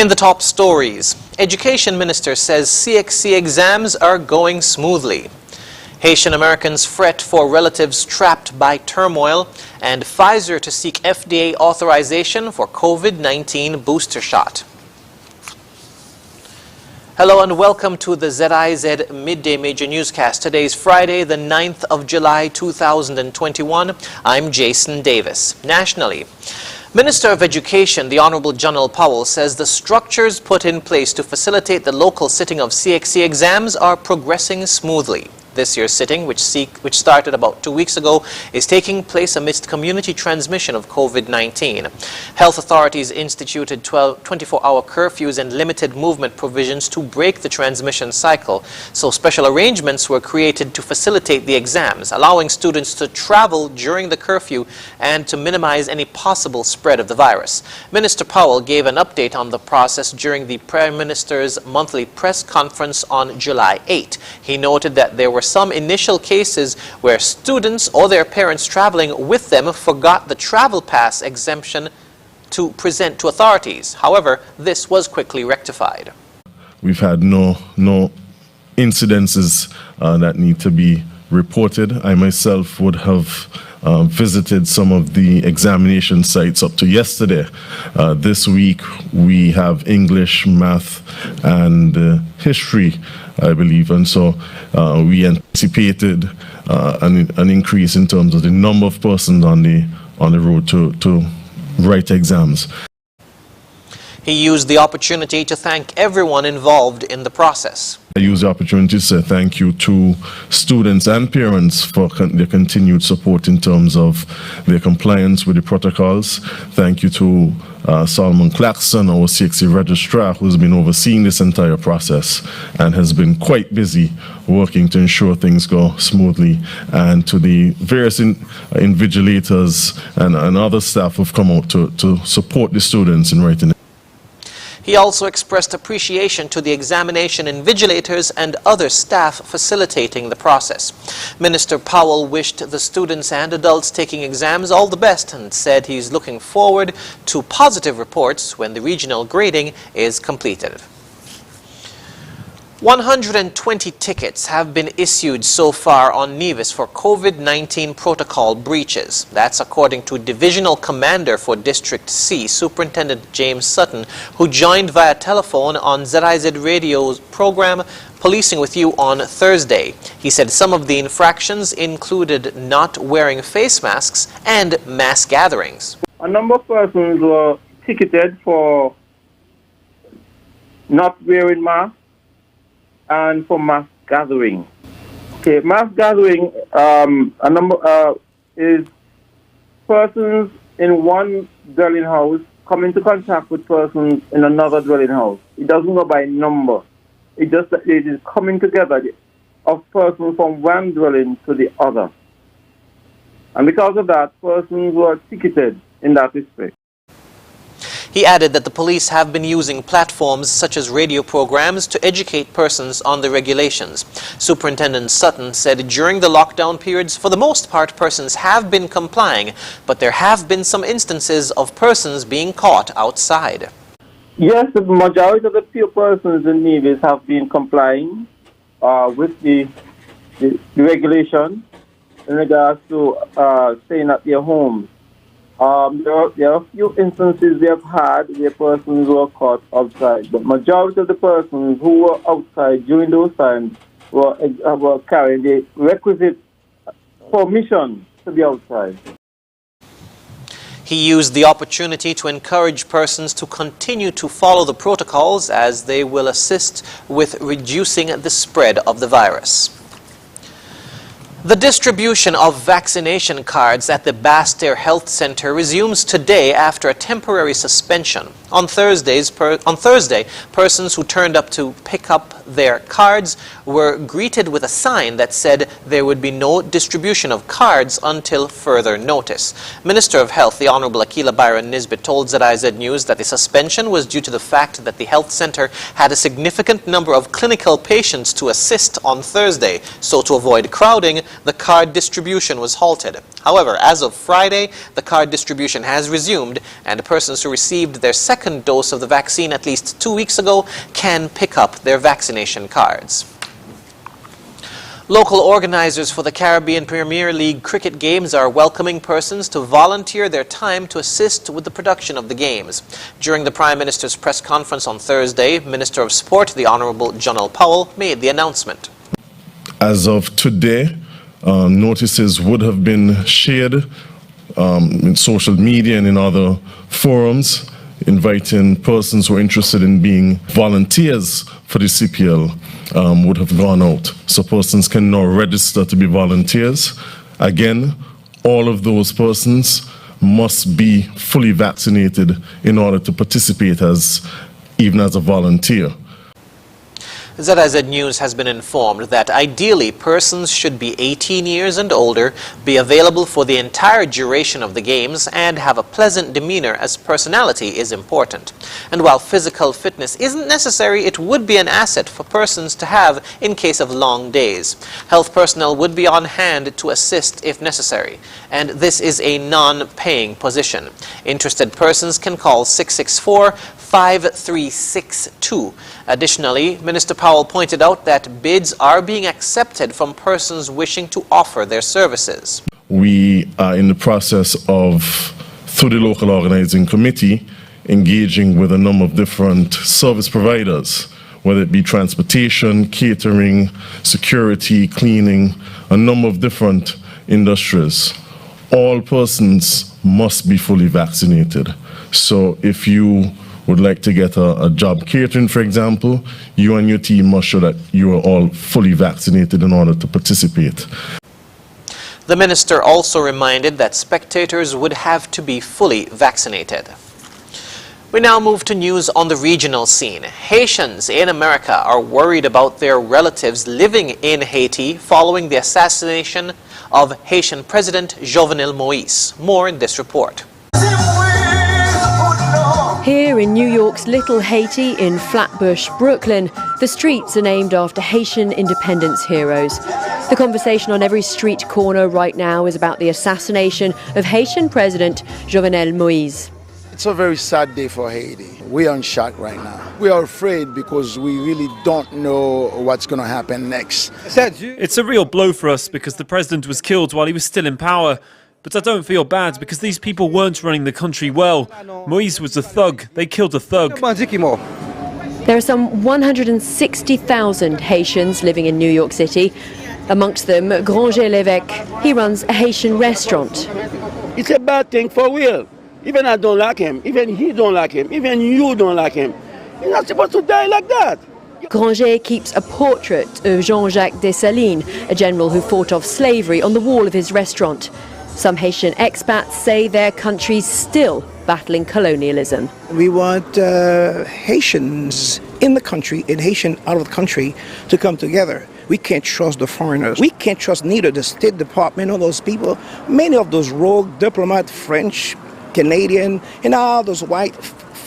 In the top stories, Education Minister says CXC exams are going smoothly. Haitian Americans fret for relatives trapped by turmoil, and Pfizer to seek FDA authorization for COVID-19 booster shot. Hello and welcome to the ZIZ Midday Major Newscast. Today is Friday, the 9th of July, 2021. I'm Jason Davis. Nationally, Minister of Education, the Honorable General Powell, says the structures put in place to facilitate the local sitting of CXC exams are progressing smoothly. This year's sitting, which started about 2 weeks ago, is taking place amidst community transmission of COVID-19. Health authorities instituted 24-hour curfews and limited movement provisions to break the transmission cycle. So special arrangements were created to facilitate the exams, allowing students to travel during the curfew and to minimize any possible spread of the virus. Minister Powell gave an update on the process during the Prime Minister's monthly press conference on July 8. He noted that there were some initial cases where students or their parents traveling with them forgot the travel pass exemption to present to authorities. However, this was quickly rectified. We've had no incidences that need to be reported. I myself would have visited some of the examination sites up to yesterday. This week we have English, math, and history, I believe, and so we anticipated an increase in terms of the number of persons on the road to write exams. He used the opportunity to thank everyone involved in the process. I use the opportunity to say thank you to students and parents for their continued support in terms of their compliance with the protocols. Thank you to Solomon Claxton, our CXC registrar, who's been overseeing this entire process and has been quite busy working to ensure things go smoothly, and to the various invigilators and other staff who've come out to support the students in writing. He also expressed appreciation to the examination invigilators and other staff facilitating the process. Minister Powell wished the students and adults taking exams all the best and said he's looking forward to positive reports when the regional grading is completed. 120 tickets have been issued so far on Nevis for COVID-19 protocol breaches. That's according to Divisional Commander for District C, Superintendent James Sutton, who joined via telephone on ZIZ Radio's program Policing with You on Thursday. He said some of the infractions included not wearing face masks and mass gatherings. A number of persons were ticketed for not wearing masks and for mass gathering. Okay, mass gathering, a number is persons in one dwelling house come into contact with persons in another dwelling house. It doesn't go by number. It is coming together of persons from one dwelling to the other. And because of that, persons were ticketed in that respect. He added that the police have been using platforms such as radio programs to educate persons on the regulations. Superintendent Sutton said during the lockdown periods, for the most part, persons have been complying, but there have been some instances of persons being caught outside. Yes, the majority of the few persons in Nevis have been complying with the regulation in regards to staying at their homes. There are a few instances we have had where persons were caught outside, but majority of the persons who were outside during those times were carrying the requisite permission to be outside. He used the opportunity to encourage persons to continue to follow the protocols as they will assist with reducing the spread of the virus. The distribution of vaccination cards at the Bastair Health Center resumes today after a temporary suspension. On Thursday, persons who turned up to pick up their cards were greeted with a sign that said there would be no distribution of cards until further notice. Minister of Health, the Honorable Akila Byron Nisbet, told ZIZ News that the suspension was due to the fact that the health center had a significant number of clinical patients to assist on Thursday. So to avoid crowding, the card distribution was halted. However, as of Friday, the card distribution has resumed, and persons who received their second dose of the vaccine at least 2 weeks ago can pick up their vaccination cards. Local organizers for the Caribbean Premier League cricket games are welcoming persons to volunteer their time to assist with the production of the games. During the Prime Minister's press conference on Thursday, Minister of Sport, the Honorable Jonel Powell, made the announcement. As of today, notices would have been shared in social media and in other forums, inviting persons who are interested in being volunteers for the CPL would have gone out. So persons can now register to be volunteers. Again, all of those persons must be fully vaccinated in order to participate even as a volunteer. ZIZ News has been informed that ideally persons should be 18 years and older, be available for the entire duration of the games, and have a pleasant demeanor, as personality is important. And while physical fitness isn't necessary, it would be an asset for persons to have in case of long days. Health personnel would be on hand to assist if necessary, and this is a non-paying position. Interested persons can call 664-5362. Additionally, Minister Powell pointed out that bids are being accepted from persons wishing to offer their services. We are in the process of, through the local organizing committee, engaging with a number of different service providers, whether it be transportation, catering, security, cleaning, a number of different industries. All persons must be fully vaccinated. So if you would like to get a job catering, for example, you and your team must show that you are all fully vaccinated in order to participate. The minister also reminded that spectators would have to be fully vaccinated. We now move to news on the regional scene. Haitians in America are worried about their relatives living in Haiti following the assassination of Haitian President Jovenel Moïse. More in this report. Here in New York's Little Haiti in Flatbush, Brooklyn, the streets are named after Haitian independence heroes. The conversation on every street corner right now is about the assassination of Haitian President Jovenel Moïse. It's a very sad day for Haiti. We are in shock right now. We are afraid because we really don't know what's going to happen next. It's a real blow for us because the president was killed while he was still in power. But I don't feel bad because these people weren't running the country well. Moïse was a thug. They killed a thug. There are some 160,000 Haitians living in New York City. Amongst them, Granger Lévesque. He runs a Haitian restaurant. It's a bad thing for real. Even I don't like him. Even he don't like him. Even you don't like him. He's not supposed to die like that. Granger keeps a portrait of Jean-Jacques Dessalines, a general who fought off slavery, on the wall of his restaurant. Some Haitian expats say their country's still battling colonialism. We want Haitians in the country and Haitian out of the country to come together. We can't trust the foreigners. We can't trust neither the State Department or those people. Many of those rogue diplomats, French, Canadian, and all those white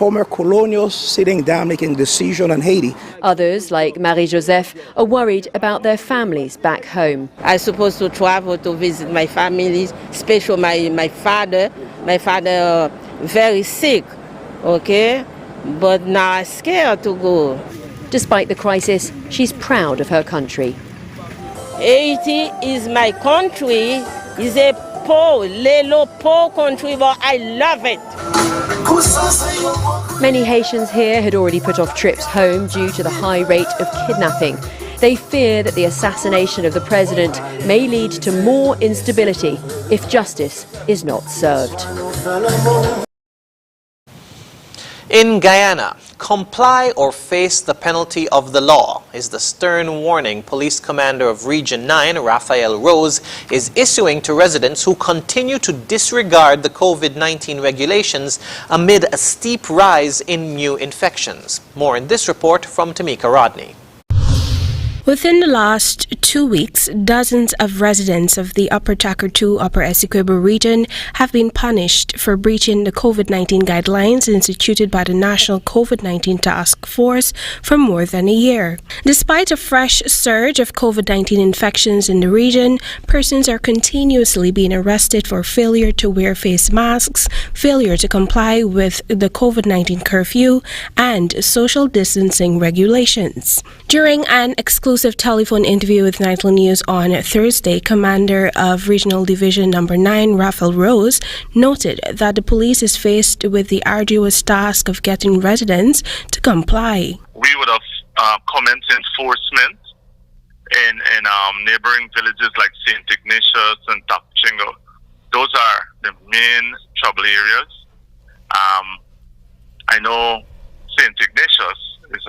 former colonials sitting down making decisions on Haiti. Others, like Marie-Joseph, are worried about their families back home. I'm supposed to travel to visit my family, especially my father. My father very sick, okay? But now I'm scared to go. Despite the crisis, she's proud of her country. Haiti is my country. It's a poor, little poor country, but I love it. Many Haitians here had already put off trips home due to the high rate of kidnapping. They fear that the assassination of the president may lead to more instability if justice is not served. In Guyana, comply or face the penalty of the law is the stern warning Police Commander of Region 9, Raphael Rose, is issuing to residents who continue to disregard the COVID-19 regulations amid a steep rise in new infections. More in this report from Tamika Rodney. Within the last 2 weeks, dozens of residents of the Upper Takatu, Upper Essequibo region have been punished for breaching the COVID-19 guidelines instituted by the National COVID-19 Task Force for more than a year. Despite a fresh surge of COVID-19 infections in the region, persons are continuously being arrested for failure to wear face masks, failure to comply with the COVID-19 curfew, and social distancing regulations. During an exclusive telephone interview with Nightly News on Thursday, Commander of Regional Division No. 9, Raphael Rose, noted that the police is faced with the arduous task of getting residents to comply. We would have commenced enforcement in neighboring villages like St. Ignatius and Tapchingo. Those are the main trouble areas. I know St. Ignatius is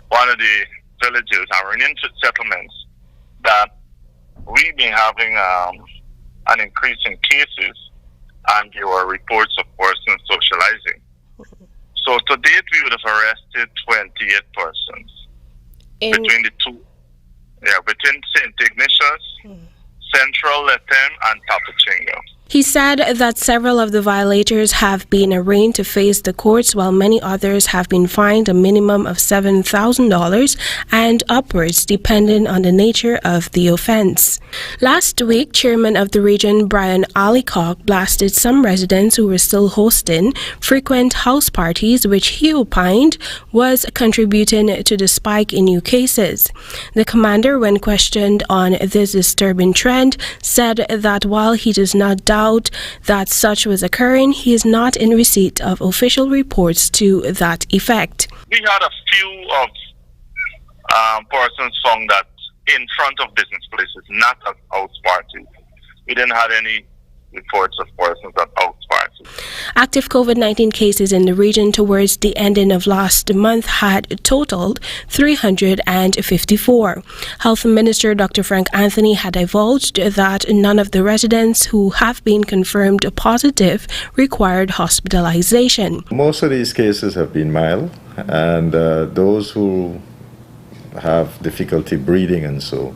one of the villages, our Indian settlements, that we've been having an increase in cases, and there were reports of persons socializing. So to date, we would have arrested 28 persons between the two, between St. Ignatius, Central Letem, and Tapachingo. He said that several of the violators have been arraigned to face the courts, while many others have been fined a minimum of $7,000 and upwards, depending on the nature of the offense. Last week, Chairman of the region, Brian Allicock, blasted some residents who were still hosting frequent house parties, which he opined was contributing to the spike in new cases. The commander, when questioned on this disturbing trend, said that while he does not doubt that such was occurring, he is not in receipt of official reports to that effect. We had a few of persons found that in front of business places, not at house parties. We didn't have any reports of persons at house parties. Active COVID-19 cases in the region towards the ending of last month had totaled 354. Health Minister Dr. Frank Anthony had divulged that none of the residents who have been confirmed positive required hospitalization. Most of these cases have been mild, and those who have difficulty breathing and so,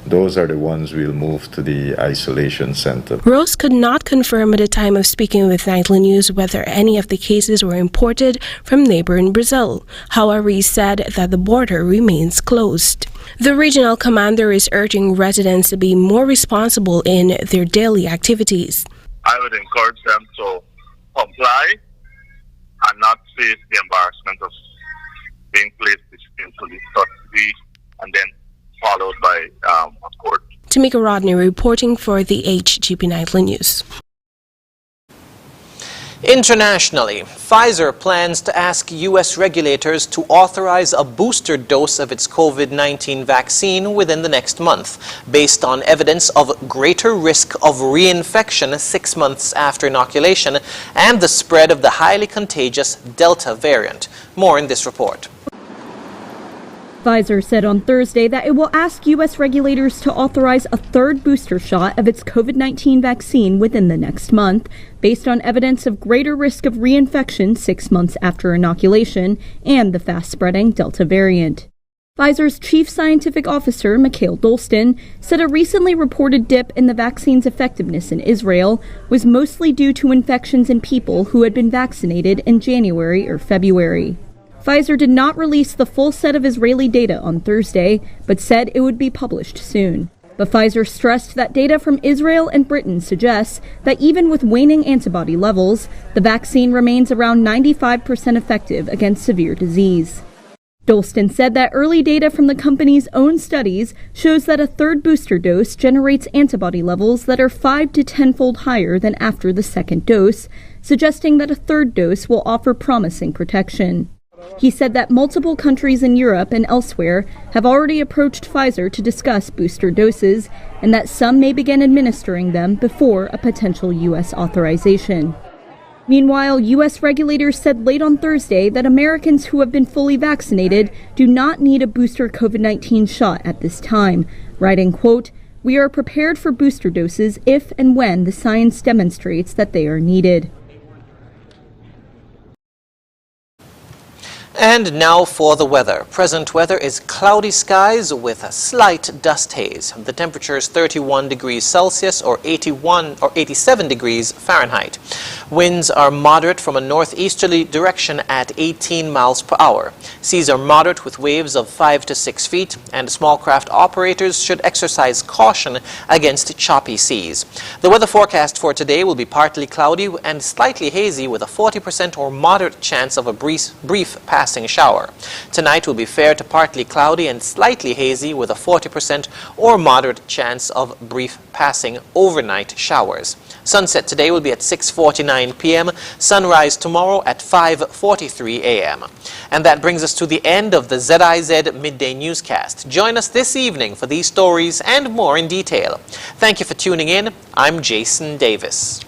those are the ones we'll move to the isolation center. Rose could not confirm at the time of speaking with Nightly News whether any of the cases were imported from neighboring Brazil. However, he said that the border remains closed. The regional commander is urging residents to be more responsible in their daily activities. I would encourage them to comply and not face the embarrassment of being placed in police custody and then followed by a court. Tamika Rodney reporting for the HGP Nightly News. Internationally, Pfizer plans to ask U.S. regulators to authorize a booster dose of its COVID-19 vaccine within the next month, based on evidence of greater risk of reinfection 6 months after inoculation and the spread of the highly contagious Delta variant. More in this report. Pfizer said on Thursday that it will ask U.S. regulators to authorize a third booster shot of its COVID-19 vaccine within the next month, based on evidence of greater risk of reinfection 6 months after inoculation and the fast-spreading Delta variant. Pfizer's chief scientific officer, Mikhail Dolston, said a recently reported dip in the vaccine's effectiveness in Israel was mostly due to infections in people who had been vaccinated in January or February. Pfizer did not release the full set of Israeli data on Thursday, but said it would be published soon. But Pfizer stressed that data from Israel and Britain suggests that even with waning antibody levels, the vaccine remains around 95% effective against severe disease. Dolston said that early data from the company's own studies shows that a third booster dose generates antibody levels that are 5 to 10-fold higher than after the second dose, suggesting that a third dose will offer promising protection. He said that multiple countries in Europe and elsewhere have already approached Pfizer to discuss booster doses, and that some may begin administering them before a potential U.S. authorization. Meanwhile, U.S. regulators said late on Thursday that Americans who have been fully vaccinated do not need a booster COVID-19 shot at this time, writing, quote, "We are prepared for booster doses if and when the science demonstrates that they are needed." And now for the weather. Present weather is cloudy skies with a slight dust haze. The temperature is 31 degrees Celsius or 87 degrees Fahrenheit. Winds are moderate from a northeasterly direction at 18 miles per hour. Seas are moderate with waves of 5 to 6 feet, and small craft operators should exercise caution against choppy seas. The weather forecast for today will be partly cloudy and slightly hazy with a 40% or moderate chance of a brief passing shower. Tonight will be fair to partly cloudy and slightly hazy with a 40% or moderate chance of brief passing overnight showers. Sunset today will be at 6:49 p.m., sunrise tomorrow at 5:43 a.m. And that brings us to the end of the ZIZ Midday Newscast. Join us this evening for these stories and more in detail. Thank you for tuning in. I'm Jason Davis.